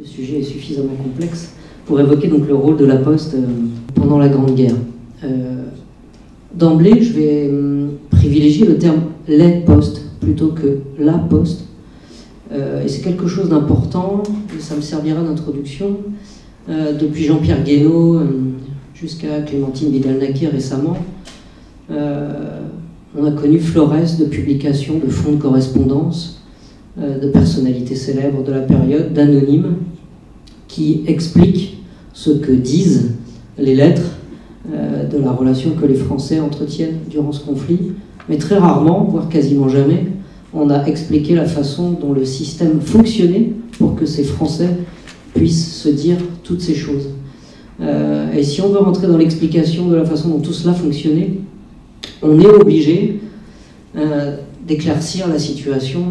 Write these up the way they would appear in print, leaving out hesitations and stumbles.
Le sujet est suffisamment complexe pour évoquer donc le rôle de la Poste pendant la Grande Guerre. D'emblée, je vais privilégier le terme « les postes » plutôt que « la Poste ». Et c'est quelque chose d'important, et ça me servira d'introduction. Depuis Jean-Pierre Guénaud jusqu'à Clémentine Vidal-Naquet récemment, on a connu florès de publications, de fonds de correspondance, de personnalités célèbres de la période, d'anonymes, qui expliquent ce que disent les lettres de la relation que les Français entretiennent durant ce conflit. Mais très rarement, voire quasiment jamais, on a expliqué la façon dont le système fonctionnait pour que ces Français puissent se dire toutes ces choses. Et si on veut rentrer dans l'explication de la façon dont tout cela fonctionnait, on est obligé d'éclaircir la situation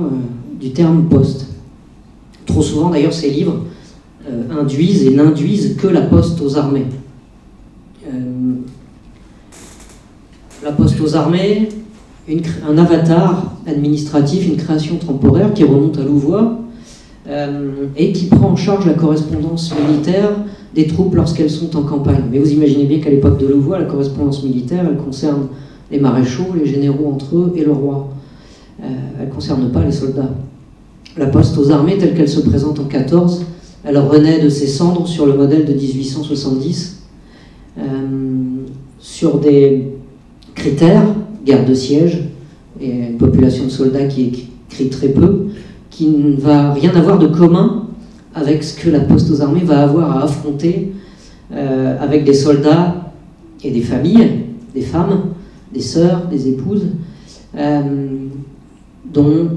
du terme poste. Trop souvent, d'ailleurs, ces livres induisent et n'induisent que la poste aux armées. La poste aux armées, un avatar administratif, une création temporaire qui remonte à Louvois et qui prend en charge la correspondance militaire des troupes lorsqu'elles sont en campagne. Mais vous imaginez bien qu'à l'époque de Louvois, la correspondance militaire, elle concerne les maréchaux, les généraux entre eux et le roi. Elle ne concerne pas les soldats. La poste aux armées, telle qu'elle se présente en 14, elle renaît de ses cendres sur le modèle de 1870, sur des critères, guerre de siège, et une population de soldats qui écrit très peu, qui ne va rien avoir de commun avec ce que la poste aux armées va avoir à affronter avec des soldats et des familles, des femmes, des sœurs, des épouses, dont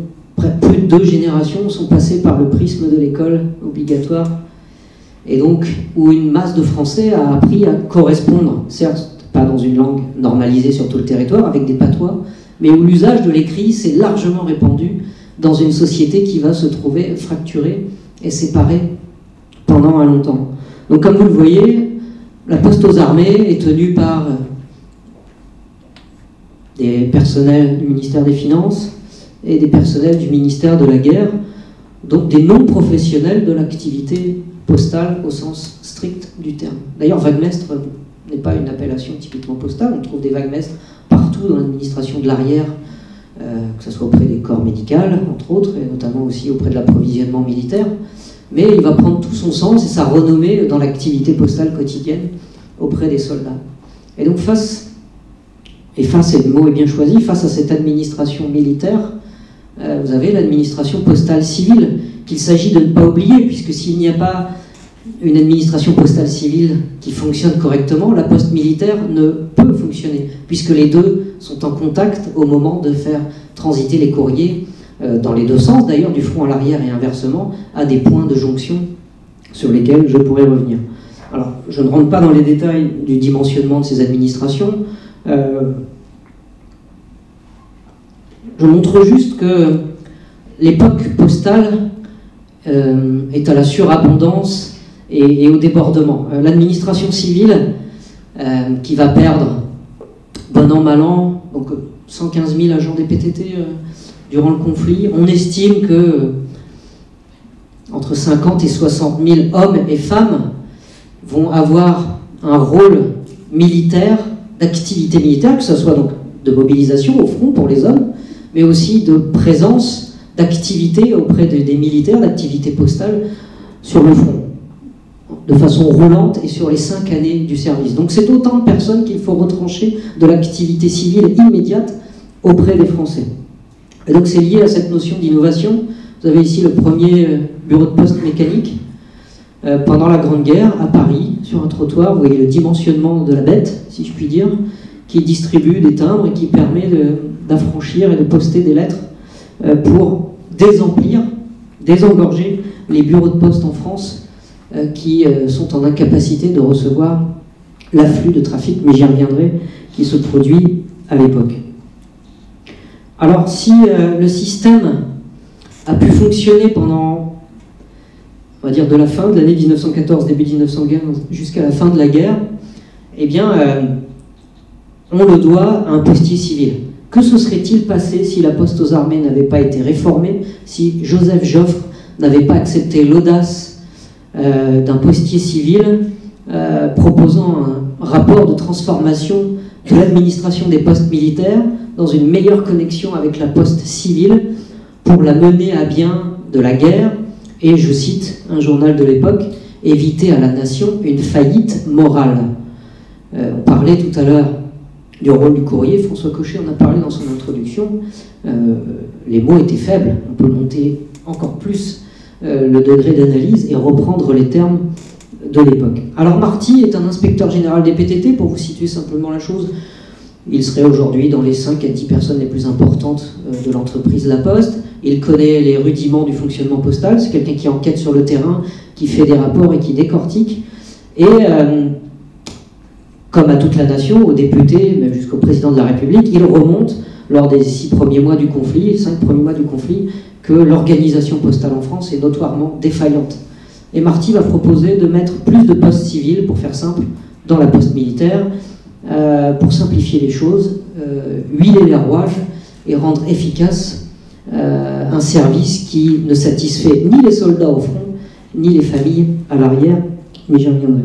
plus de 2 générations sont passées par le prisme de l'école obligatoire, et donc où une masse de Français a appris à correspondre, certes pas dans une langue normalisée sur tout le territoire, avec des patois, mais où l'usage de l'écrit s'est largement répandu dans une société qui va se trouver fracturée et séparée pendant un longtemps. Donc comme vous le voyez, la poste aux armées est tenue par des personnels du ministère des Finances et des personnels du ministère de la Guerre, donc des non-professionnels de l'activité postale au sens strict du terme. D'ailleurs, vaguemestre n'est pas une appellation typiquement postale, on trouve des vaguemestres partout dans l'administration de l'arrière, que ce soit auprès des corps médicaux, entre autres, et notamment aussi auprès de l'approvisionnement militaire, mais il va prendre tout son sens et sa renommée dans l'activité postale quotidienne auprès des soldats. Et donc face, et le mot est bien choisi, face à cette administration militaire, vous avez l'administration postale civile, qu'il s'agit de ne pas oublier, puisque s'il n'y a pas une administration postale civile qui fonctionne correctement, la poste militaire ne peut fonctionner, puisque les deux sont en contact au moment de faire transiter les courriers, dans les deux sens d'ailleurs, du front à l'arrière et inversement, à des points de jonction sur lesquels je pourrais revenir. Alors, je ne rentre pas dans les détails du dimensionnement de ces administrations, je montre juste que l'époque postale est à la surabondance et au débordement. L'administration civile, qui va perdre, bon an, mal an, donc 115 000 agents des PTT durant le conflit, on estime que entre 50 et 60 000 hommes et femmes vont avoir un rôle militaire, d'activité militaire, que ce soit donc de mobilisation au front pour les hommes, mais aussi de présence, d'activité auprès des militaires, d'activité postale sur le front, de façon roulante et sur les 5 années du service. Donc c'est autant de personnes qu'il faut retrancher de l'activité civile immédiate auprès des Français. Et donc c'est lié à cette notion d'innovation. Vous avez ici le premier bureau de poste mécanique pendant la Grande Guerre à Paris, sur un trottoir. Vous voyez le dimensionnement de la bête, si je puis dire, qui distribue des timbres et qui permet d'affranchir et de poster des lettres pour désemplir, désengorger les bureaux de poste en France qui sont en incapacité de recevoir l'afflux de trafic, mais j'y reviendrai, qui se produit à l'époque. Alors si le système a pu fonctionner pendant, on va dire, de la fin de l'année 1914, début 1915, jusqu'à la fin de la guerre, eh bien, on le doit à un postier civil. Que se serait-il passé si la poste aux armées n'avait pas été réformée, si Joseph Joffre n'avait pas accepté l'audace d'un postier civil proposant un rapport de transformation de l'administration des postes militaires dans une meilleure connexion avec la poste civile pour la mener à bien de la guerre et, je cite un journal de l'époque, éviter à la nation une faillite morale. On parlait tout à l'heure du rôle du courrier, François Cochet en a parlé dans son introduction, les mots étaient faibles, on peut monter encore plus le degré d'analyse et reprendre les termes de l'époque. Alors Marty est un inspecteur général des PTT, pour vous situer simplement la chose, il serait aujourd'hui dans les 5 à 10 personnes les plus importantes de l'entreprise La Poste, il connaît les rudiments du fonctionnement postal, c'est quelqu'un qui enquête sur le terrain, qui fait des rapports et qui décortique, et comme à toute la nation, aux députés, même jusqu'au président de la République, il remonte, lors des 6 premiers mois du conflit, 5 premiers mois du conflit, que l'organisation postale en France est notoirement défaillante. Et Marty va proposer de mettre plus de postes civils, pour faire simple, dans la poste militaire, pour simplifier les choses, huiler les rouages et rendre efficace un service qui ne satisfait ni les soldats au front, ni les familles à l'arrière, mais j'y reviendrai.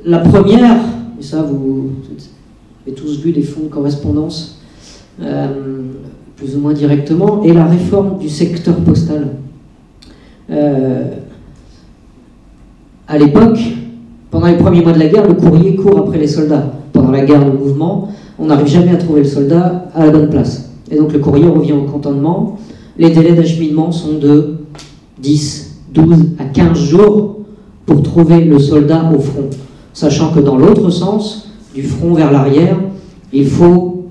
La première, et ça vous avez tous vu des fonds de correspondance, plus ou moins directement, est la réforme du secteur postal. À l'époque, pendant les premiers mois de la guerre, le courrier court après les soldats. Pendant la guerre, le mouvement, on n'arrive jamais à trouver le soldat à la bonne place. Et donc le courrier revient au cantonnement. Les délais d'acheminement sont de 10, 12 à 15 jours pour trouver le soldat au front. Sachant que dans l'autre sens, du front vers l'arrière, il faut,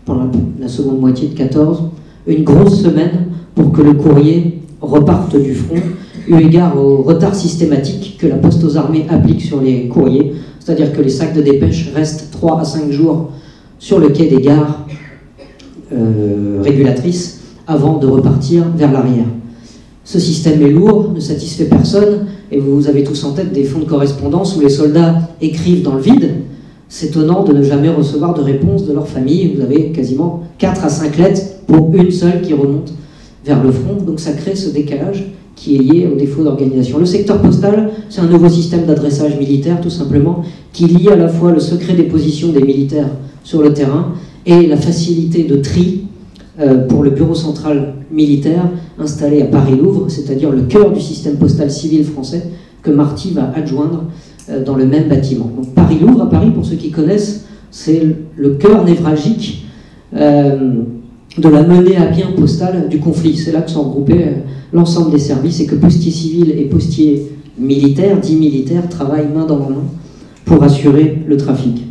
pendant la seconde moitié de 14, une grosse semaine pour que le courrier reparte du front, eu égard au retard systématique que la Poste aux Armées applique sur les courriers, c'est-à-dire que les sacs de dépêche restent 3 à 5 jours sur le quai des gares régulatrices avant de repartir vers l'arrière. Ce système est lourd, ne satisfait personne, et vous avez tous en tête des fonds de correspondance où les soldats écrivent dans le vide, s'étonnant de ne jamais recevoir de réponse de leur famille. Vous avez quasiment 4 à 5 lettres pour une seule qui remonte vers le front, donc ça crée ce décalage qui est lié au défaut d'organisation. Le secteur postal, c'est un nouveau système d'adressage militaire, tout simplement, qui lie à la fois le secret des positions des militaires sur le terrain et la facilité de tri pour le bureau central militaire installé à Paris-Louvre, c'est-à-dire le cœur du système postal civil français que Marty va adjoindre dans le même bâtiment. Donc Paris-Louvre, à Paris, pour ceux qui connaissent, c'est le cœur névralgique de la menée à bien postale du conflit. C'est là que sont regroupés l'ensemble des services et que postiers civils et postiers militaires, dits militaires, travaillent main dans la main pour assurer le trafic.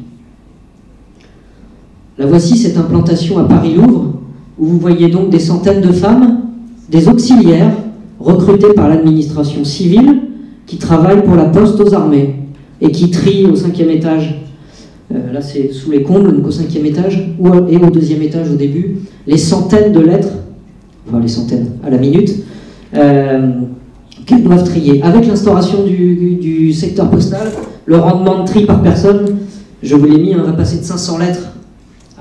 La voici, cette implantation à Paris-Louvre, où vous voyez donc des centaines de femmes, des auxiliaires recrutés par l'administration civile qui travaillent pour la Poste aux Armées et qui trient au 5e étage, là c'est sous les combles, donc au 5e étage, et au 2e étage au début, les centaines de lettres, enfin les centaines à la minute, qu'elles doivent trier. Avec l'instauration du secteur postal, le rendement de tri par personne, je vous l'ai mis, va passer de 500 lettres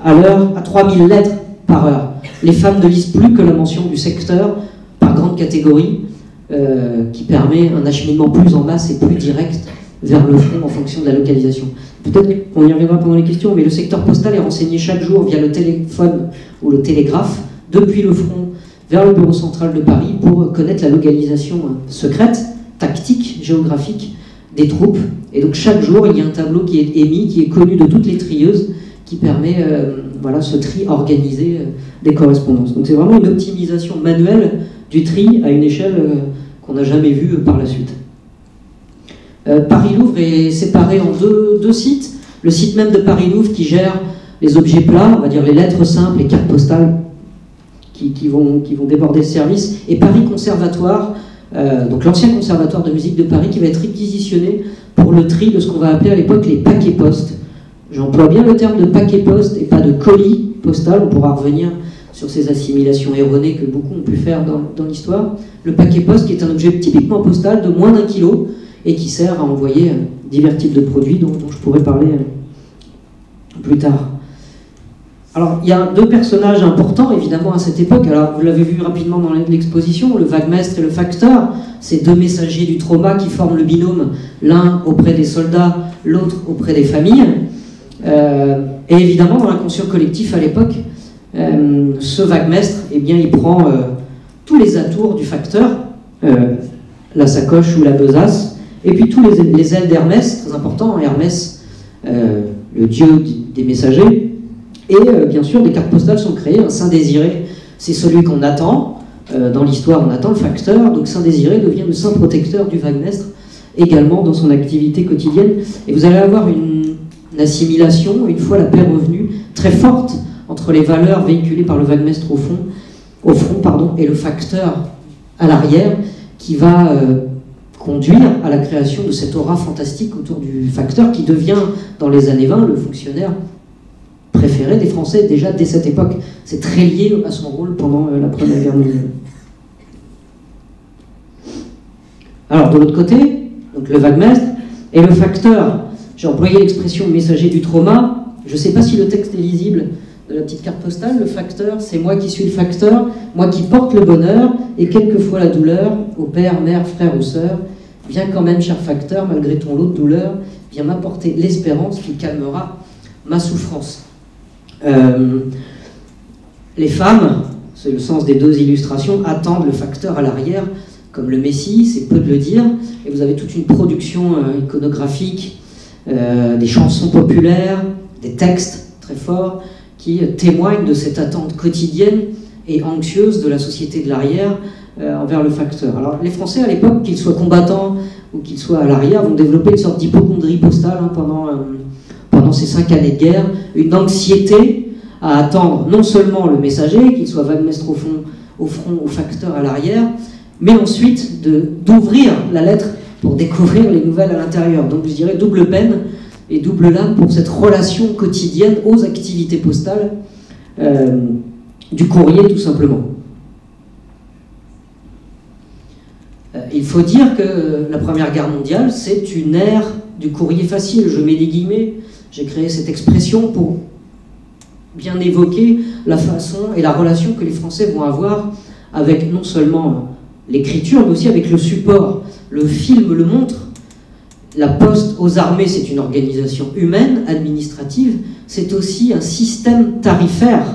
à l'heure à 3000 lettres par heure. Les femmes ne lisent plus que la mention du secteur par grande catégorie, qui permet un acheminement plus en masse et plus direct vers le front en fonction de la localisation. Peut-être qu'on y reviendra pendant les questions, mais le secteur postal est renseigné chaque jour via le téléphone ou le télégraphe depuis le front vers le bureau central de Paris pour connaître la localisation secrète, tactique, géographique des troupes. Et donc chaque jour, il y a un tableau qui est émis, qui est connu de toutes les trieuses, qui permet voilà, ce tri organisé des correspondances. Donc c'est vraiment une optimisation manuelle du tri à une échelle qu'on n'a jamais vue par la suite. Paris-Louvre est séparé en deux sites. Le site même de Paris-Louvre qui gère les objets plats, on va dire les lettres simples, les cartes postales qui vont déborder le service, et Paris Conservatoire, donc l'ancien conservatoire de musique de Paris, qui va être réquisitionné pour le tri de ce qu'on va appeler à l'époque les paquets postes. J'emploie bien le terme de paquet poste et pas de colis postal, on pourra revenir sur ces assimilations erronées que beaucoup ont pu faire dans l'histoire. Le paquet poste qui est un objet typiquement postal de moins d'1 kilo et qui sert à envoyer divers types de produits dont je pourrai parler plus tard. Alors, il y a deux personnages importants, évidemment, à cette époque. Alors, vous l'avez vu rapidement dans l'exposition, le vaguemestre et le facteur, ces deux messagers du trauma qui forment le binôme, l'un auprès des soldats, l'autre auprès des familles. Et évidemment, dans l'inconscient collectif à l'époque, ce vaguemestre, eh bien, il prend tous les atours du facteur, la sacoche ou la besace, et puis tous les ailes d'Hermès, très important, Hermès, le dieu des messagers. Et bien sûr, des cartes postales sont créées. Un Saint Désiré, c'est celui qu'on attend. Dans l'histoire, on attend le facteur. Donc Saint Désiré devient le saint protecteur du vaguemestre, également dans son activité quotidienne. Et vous allez avoir une assimilation, une fois la paix revenue, très forte entre les valeurs véhiculées par le vaguemestre au front, et le facteur à l'arrière, qui va conduire à la création de cette aura fantastique autour du facteur, qui devient, dans les années 20, le fonctionnaire préféré des Français déjà dès cette époque. C'est très lié à son rôle pendant la Première Guerre mondiale. Alors de l'autre côté, donc le vaguemestre et le facteur. J'ai employé l'expression messager du trauma. Je ne sais pas si le texte est lisible de la petite carte postale. Le facteur, c'est moi qui suis le facteur, moi qui porte le bonheur et quelquefois la douleur, au père, mère, frère ou sœur. Viens quand même, cher facteur, malgré ton lot de douleur, viens m'apporter l'espérance qui calmera ma souffrance. Les femmes, c'est le sens des deux illustrations, attendent le facteur à l'arrière comme le Messie, c'est peu de le dire, et vous avez toute une production iconographique, des chansons populaires, des textes très forts qui témoignent de cette attente quotidienne et anxieuse de la société de l'arrière envers le facteur. Alors les Français à l'époque, qu'ils soient combattants ou qu'ils soient à l'arrière, vont développer une sorte d'hypocondrie postale pendant ces 5 années de guerre, une anxiété à attendre non seulement le messager, qu'il soit vaguemestre au front ou facteur à l'arrière, mais ensuite d'ouvrir la lettre pour découvrir les nouvelles à l'intérieur. Donc je dirais double peine et double lame pour cette relation quotidienne aux activités postales du courrier tout simplement. Il faut dire que la Première Guerre mondiale, c'est une ère du courrier facile. Je mets des guillemets, j'ai créé cette expression pour bien évoquer la façon et la relation que les Français vont avoir avec non seulement l'écriture, mais aussi avec le support. Le film le montre. La Poste aux armées, c'est une organisation humaine, administrative. C'est aussi un système tarifaire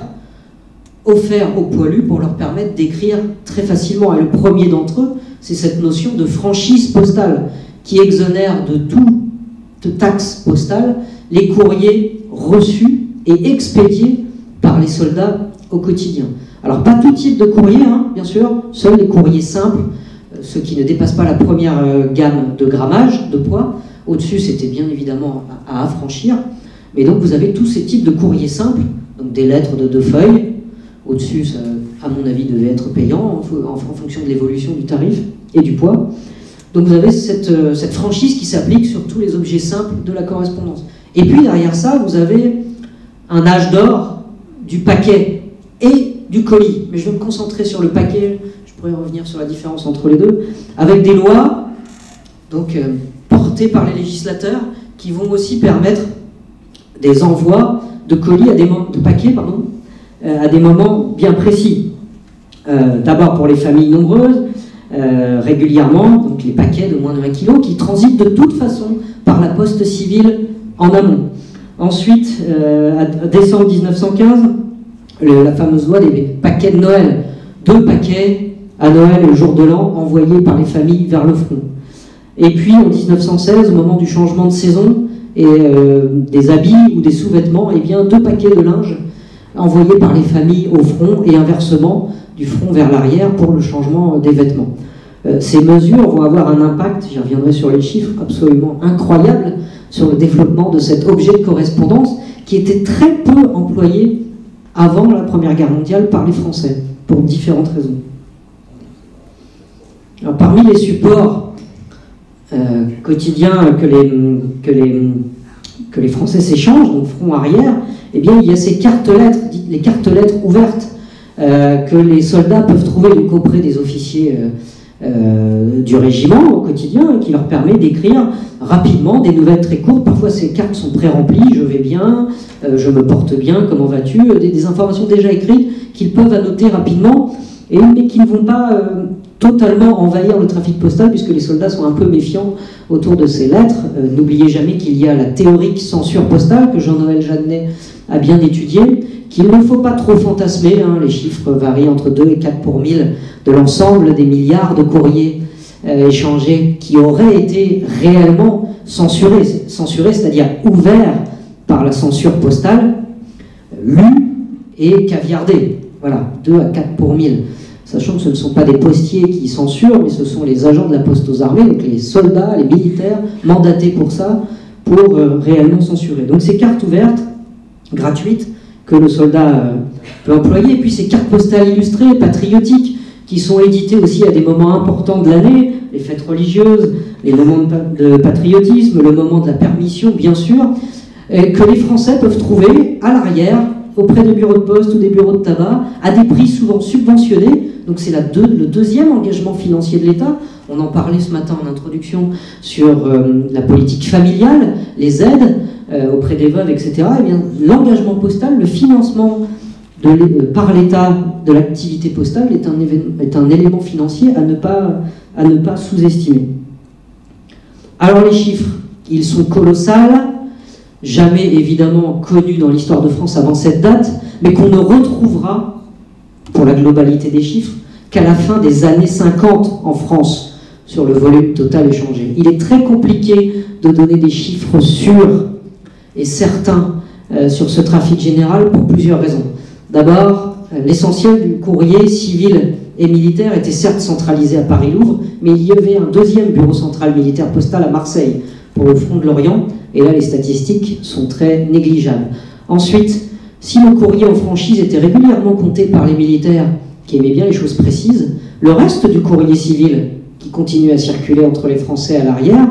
offert aux poilus pour leur permettre d'écrire très facilement. Et le premier d'entre eux, c'est cette notion de franchise postale qui exonère de toute taxe postale les courriers reçus et expédiés par les soldats au quotidien. Alors pas tout type de courrier, bien sûr, seuls les courriers simples, ceux qui ne dépassent pas la première gamme de grammage, de poids. Au-dessus, c'était bien évidemment à affranchir. Mais donc vous avez tous ces types de courriers simples, donc des lettres de 2 feuilles. Au-dessus, ça, à mon avis, devait être payant en fonction de l'évolution du tarif et du poids. Donc vous avez cette franchise qui s'applique sur tous les objets simples de la correspondance. Et puis derrière ça, vous avez un âge d'or du paquet et du colis. Mais je vais me concentrer sur le paquet, je pourrais revenir sur la différence entre les deux, avec des lois donc, portées par les législateurs qui vont aussi permettre des envois de colis, de paquets, à des moments bien précis. D'abord pour les familles nombreuses, régulièrement, donc les paquets de moins de 1 kg qui transitent de toute façon par la poste civile en amont. Ensuite, à décembre 1915, la fameuse loi des paquets de Noël. 2 paquets à Noël, le jour de l'an, envoyés par les familles vers le front. Et puis en 1916, au moment du changement de saison, et des habits ou des sous-vêtements, eh bien 2 paquets de linge envoyés par les familles au front et inversement du front vers l'arrière pour le changement des vêtements. Ces mesures vont avoir un impact, j'y reviendrai sur les chiffres, absolument incroyable sur le développement de cet objet de correspondance qui était très peu employé avant la Première Guerre mondiale par les Français, pour différentes raisons. Alors, parmi les supports quotidiens que les Français s'échangent, donc front arrière, eh bien, il y a ces cartes-lettres, les cartes-lettres ouvertes, que les soldats peuvent trouver donc auprès des officiers du régiment au quotidien, qui leur permet d'écrire rapidement des nouvelles très courtes. Parfois ces cartes sont pré-remplies, je vais bien, je me porte bien, comment vas-tu, des informations déjà écrites qu'ils peuvent annoter rapidement, mais qui ne vont pas totalement envahir le trafic postal, puisque les soldats sont un peu méfiants autour de ces lettres. N'oubliez jamais qu'il y a la théorique censure postale, que Jean-Noël Jeannet a bien étudiée, qu'il ne faut pas trop fantasmer, hein, les chiffres varient entre 2 et 4 pour 1000 de l'ensemble des milliards de courriers échangés qui auraient été réellement censurés, c'est-à-dire ouverts par la censure postale, lus et caviardés. Voilà, 2 à 4 pour 1000. Sachant que ce ne sont pas des postiers qui censurent, mais ce sont les agents de la poste aux armées, donc les soldats, les militaires, mandatés pour ça, pour réellement censurer. Donc ces cartes ouvertes, gratuites, que le soldat peut employer, et puis ces cartes postales illustrées, patriotiques, qui sont éditées aussi à des moments importants de l'année, les fêtes religieuses, les moments de patriotisme, le moment de la permission, bien sûr, que les Français peuvent trouver à l'arrière, auprès des bureaux de poste ou des bureaux de tabac, à des prix souvent subventionnés. Donc c'est le deuxième engagement financier de l'État. On en parlait ce matin en introduction sur la politique familiale, les aides auprès des veuves, etc. Eh bien, l'engagement postal, le financement par l'État de l'activité postale est un élément financier à ne pas sous-estimer. Alors les chiffres, ils sont colossaux, jamais évidemment connus dans l'histoire de France avant cette date, mais qu'on ne retrouvera, pour la globalité des chiffres, qu'à la fin des années 50 en France, sur le volume total échangé. Il est très compliqué de donner des chiffres sûrs et certains sur ce trafic général pour plusieurs raisons. D'abord, l'essentiel du courrier civil et militaire était certes centralisé à Paris-Louvre, mais il y avait un deuxième bureau central militaire postal à Marseille, pour le front de l'Orient, et là les statistiques sont très négligeables. Ensuite, si le courrier en franchise était régulièrement compté par les militaires qui aimaient bien les choses précises, le reste du courrier civil qui continuait à circuler entre les Français à l'arrière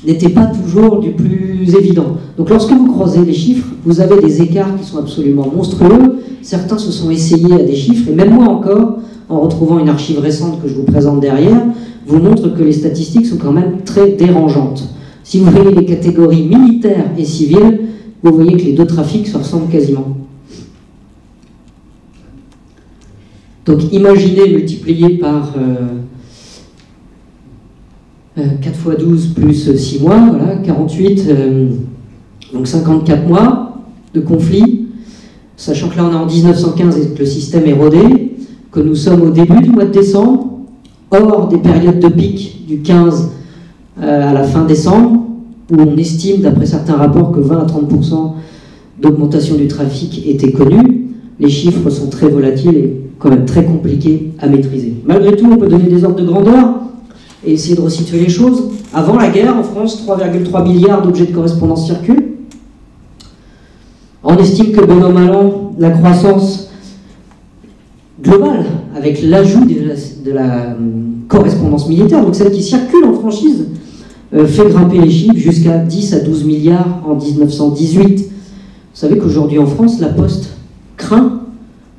n'était pas toujours du plus évident. Donc lorsque vous croisez les chiffres, vous avez des écarts qui sont absolument monstrueux. Certains se sont essayés à des chiffres, et même moi encore, en retrouvant une archive récente que je vous présente derrière, vous montre que les statistiques sont quand même très dérangeantes. Si vous voyez les catégories militaires et civiles, vous voyez que les deux trafics se ressemblent quasiment. Donc imaginez multiplié par 4 x 12 plus 6 mois, voilà, 48, donc 54 mois de conflit, sachant que là on est en 1915 et que le système est rodé, que nous sommes au début du mois de décembre, hors des périodes de pic du 15 à la fin décembre, où on estime, d'après certains rapports, que 20 à 30% d'augmentation du trafic étaient connus. Les chiffres sont très volatiles et quand même très compliqués à maîtriser. Malgré tout, on peut donner des ordres de grandeur et essayer de resituer les choses. Avant la guerre, en France, 3,3 milliards d'objets de correspondance circulent. On estime que, bon an, mal an, la croissance globale, avec l'ajout de la correspondance militaire, donc celle qui circule en franchise, fait grimper les chiffres jusqu'à 10 à 12 milliards en 1918. Vous savez qu'aujourd'hui en France, la Poste craint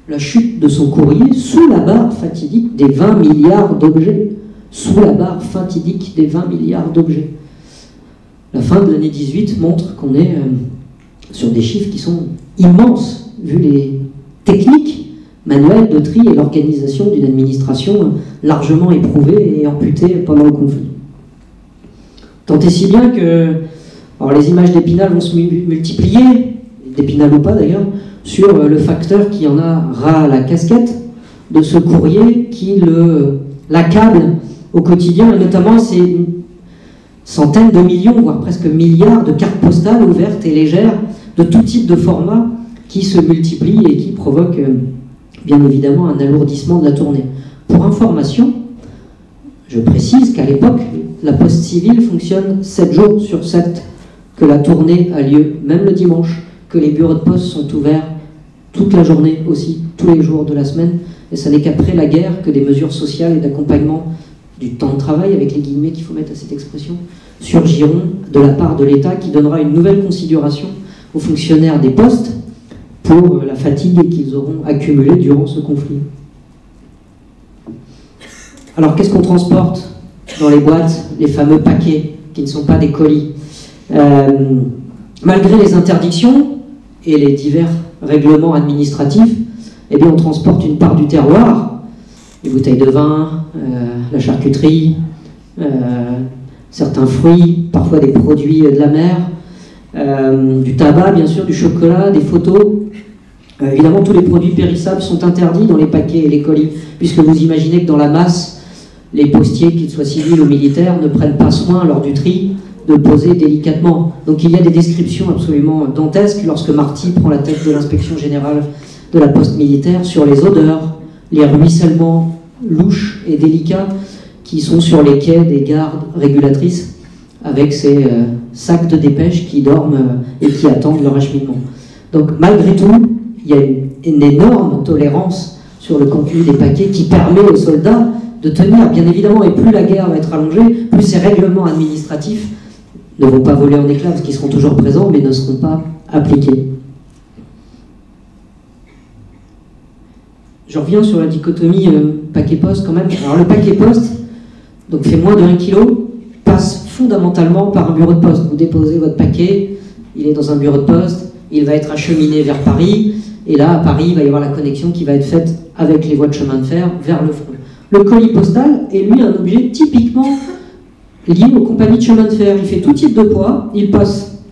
la chute de son courrier sous la barre fatidique des 20 milliards d'objets. Sous la barre fatidique des 20 milliards d'objets. La fin de l'année 18 montre qu'on est sur des chiffres qui sont immenses, vu les techniques manuelles de tri et l'organisation d'une administration largement éprouvée et amputée pendant le conflit. Tant et si bien que alors les images d'Épinal vont se multiplier, d'Épinal ou pas d'ailleurs, sur le facteur qui en a ras la casquette de ce courrier qui l'accable au quotidien, et notamment ces centaines de millions, voire presque milliards de cartes postales ouvertes et légères de tout type de format qui se multiplient et qui provoquent bien évidemment un alourdissement de la tournée. Pour information, je précise qu'à l'époque, la poste civile fonctionne 7 jours sur 7, que la tournée a lieu même le dimanche, que les bureaux de poste sont ouverts toute la journée aussi, tous les jours de la semaine, et ce n'est qu'après la guerre que des mesures sociales et d'accompagnement du temps de travail, avec les guillemets qu'il faut mettre à cette expression, surgiront de la part de l'État, qui donnera une nouvelle considération aux fonctionnaires des postes pour la fatigue qu'ils auront accumulée durant ce conflit. Alors qu'est-ce qu'on transporte dans les boîtes? Les fameux paquets qui ne sont pas des colis. Malgré les interdictions et les divers règlements administratifs, eh bien on transporte une part du terroir, les bouteilles de vin, la charcuterie, certains fruits, parfois des produits de la mer, du tabac bien sûr, du chocolat, des photos. Évidemment tous les produits périssables sont interdits dans les paquets et les colis, puisque vous imaginez que dans la masse, les postiers, qu'ils soient civils ou militaires, ne prennent pas soin lors du tri de poser délicatement. Donc il y a des descriptions absolument dantesques lorsque Marty prend la tête de l'inspection générale de la poste militaire sur les odeurs, les ruissellements louches et délicats qui sont sur les quais des gares régulatrices avec ces sacs de dépêche qui dorment et qui attendent leur acheminement. Donc malgré tout, il y a une énorme tolérance sur le contenu des paquets qui permet aux soldats de tenir, bien évidemment, et plus la guerre va être allongée, plus ces règlements administratifs ne vont pas voler en éclats, parce qu'ils seront toujours présents, mais ne seront pas appliqués. Je reviens sur la dichotomie paquet-poste quand même. Alors le paquet-poste, donc fait moins de 1 kg, passe fondamentalement par un bureau de poste. Vous déposez votre paquet, il est dans un bureau de poste, il va être acheminé vers Paris, et là, à Paris, il va y avoir la connexion qui va être faite avec les voies de chemin de fer vers le front. Le colis postal est, lui, un objet typiquement lié aux compagnies de chemin de fer. Il fait tout type de poids, il passe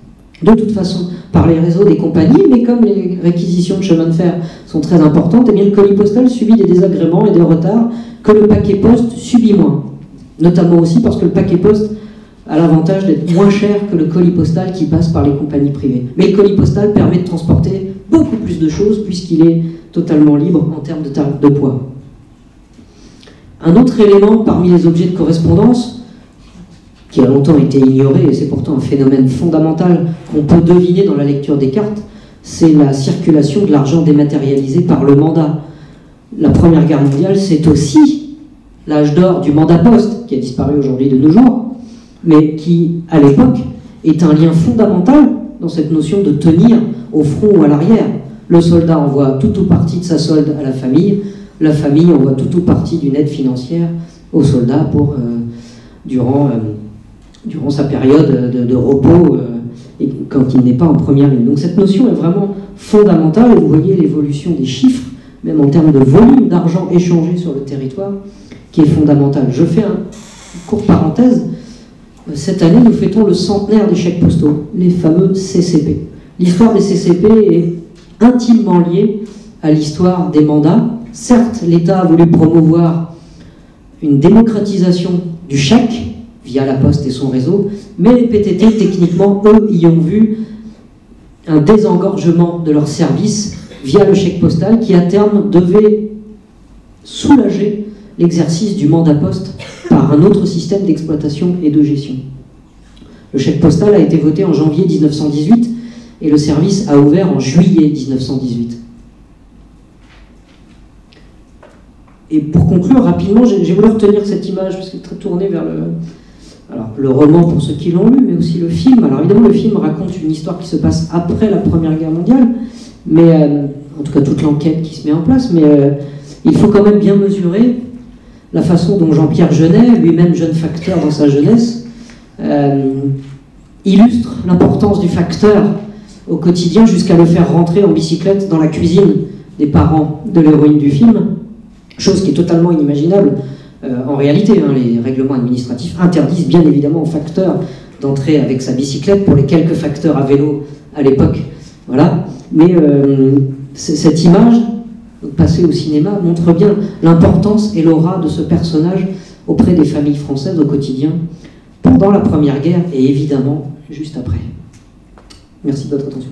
de toute façon par les réseaux des compagnies, mais comme les réquisitions de chemin de fer sont très importantes, eh bien, le colis postal subit des désagréments et des retards que le paquet poste subit moins. Notamment aussi parce que le paquet poste a l'avantage d'être moins cher que le colis postal qui passe par les compagnies privées. Mais le colis postal permet de transporter beaucoup plus de choses puisqu'il est totalement libre en termes de poids. Un autre élément parmi les objets de correspondance, qui a longtemps été ignoré, et c'est pourtant un phénomène fondamental qu'on peut deviner dans la lecture des cartes, c'est la circulation de l'argent dématérialisé par le mandat. La Première Guerre mondiale, c'est aussi l'âge d'or du mandat poste, qui a disparu aujourd'hui de nos jours, mais qui, à l'époque, est un lien fondamental dans cette notion de tenir au front ou à l'arrière. Le soldat envoie tout ou partie de sa solde à la famille envoie tout ou partie d'une aide financière aux soldats pour, durant sa période de repos et quand il n'est pas en première ligne. Donc cette notion est vraiment fondamentale, et vous voyez l'évolution des chiffres, même en termes de volume d'argent échangé sur le territoire, qui est fondamentale. Je fais une courte parenthèse. Cette année, nous fêtons le centenaire des chèques postaux, les fameux CCP. L'histoire des CCP est intimement liée à l'histoire des mandats. Certes, l'État a voulu promouvoir une démocratisation du chèque via la Poste et son réseau, mais les PTT, techniquement, eux, y ont vu un désengorgement de leurs services via le chèque postal qui, à terme, devait soulager l'exercice du mandat poste par un autre système d'exploitation et de gestion. Le chèque postal a été voté en janvier 1918 et le service a ouvert en juillet 1918. Et pour conclure rapidement, j'ai voulu retenir cette image parce qu'elle est très tournée vers le roman pour ceux qui l'ont lu, mais aussi le film. Alors évidemment, le film raconte une histoire qui se passe après la Première Guerre mondiale, mais en tout cas toute l'enquête qui se met en place, mais il faut quand même bien mesurer la façon dont Jean-Pierre Jeunet, lui-même jeune facteur dans sa jeunesse, illustre l'importance du facteur au quotidien jusqu'à le faire rentrer en bicyclette dans la cuisine des parents de l'héroïne du film, chose qui est totalement inimaginable en réalité. Les règlements administratifs interdisent bien évidemment au facteur d'entrer avec sa bicyclette pour les quelques facteurs à vélo à l'époque. Voilà. Mais cette image, passée au cinéma, montre bien l'importance et l'aura de ce personnage auprès des familles françaises au quotidien, pendant la Première Guerre et évidemment juste après. Merci de votre attention.